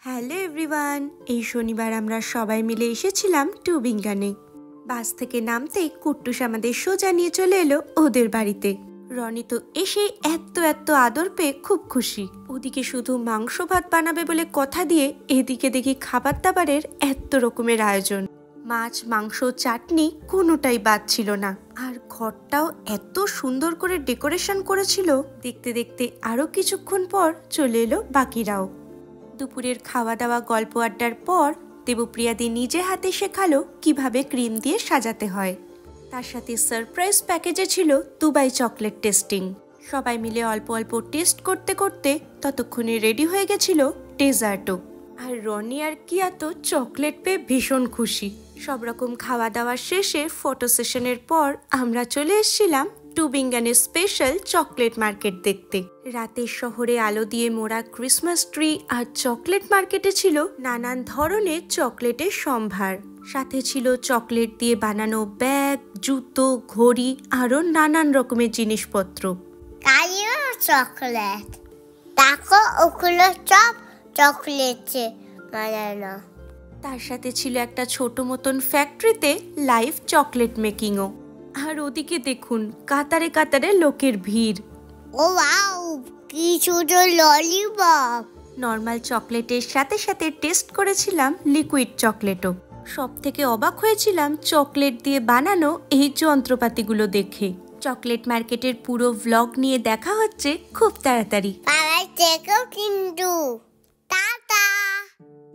Hello everyone, এই শনিবার আমরা সবাই মিলে এসেছিলাম টুবিঙ্গানে। বাস থেকে নামতেই কুট্টুস আমাদের সোজা নিয়ে চলে এলো ওদের বাড়িতে। রনি তো এসে এত আদর পেয়ে খুব খুশি। ওদিকে শুধু মাংস ভাত বানাবে বলে কথা দিয়ে এদিকে দেখি খাবার দাবারের এত রকমের আয়োজন। মাছ, মাংস, চাটনি কোনোটাই বাদ ছিল না। আর ঘরটাও এত সুন্দর করে ডেকোরেশন করেছিল, দেখতে দেখতে আরো কিছুক্ষণ পর চলে এলো বাকিরাও। দুপুরের খাওয়া দাওয়া গল্প আড্ডার পর দেবপ্রিয়াদি নিজে হাতে শেখালো কিভাবে ক্রিম দিয়ে সাজাতে হয়। তার সাথে সারপ্রাইজ প্যাকেজে ছিল দুবাই চকলেট টেস্টিং। সবাই মিলে অল্প অল্প টেস্ট করতে করতে ততক্ষণে রেডি হয়ে গেছিল ডেজার্টও। আর রনি আর কিয়া তো চকলেট পেয়ে ভীষণ খুশি। সব রকম খাওয়া দাওয়া শেষে ফটো সেশনের পর আমরা চলে এসেছিলাম টুবিঙ্গানের স্পেশাল চকলেট মার্কেট দেখতে। রাতের শহরে আলো দিয়ে মোড়া ক্রিসমাস ট্রি আর চকলেট মার্কেটে ছিল নানান ধরনের চকলেটের সম্ভার। সাথে ছিল চকলেট দিয়ে বানানো ব্যাগ, জুতো, ঘড়ি আরো নানান রকমের জিনিসপত্র। চকলেট দেখো, ওগুলো সব চকলেট বানানো। তার সাথে ছিল একটা ছোট মতন ফ্যাক্টরিতে লাইভ চকলেট মেকিংও। আর ওদিকে দেখুন কাতারে কাতারে লোকের ভিড়। ও ওয়াও, কি সুন্দর ললিপপ! নর্মাল চকলেটের সাথে সাথে টেস্ট করেছিলাম লিকুইড চকলেটও। সব থেকে অবাক হয়েছিলাম চকলেট দিয়ে বানানো এই যন্ত্রপাতিগুলো দেখে। চকলেট মার্কেটের পুরো ভ্লগ নিয়ে দেখা হচ্ছে খুব তাড়াতাড়ি। পাড়ায় থেকেও কিন্তু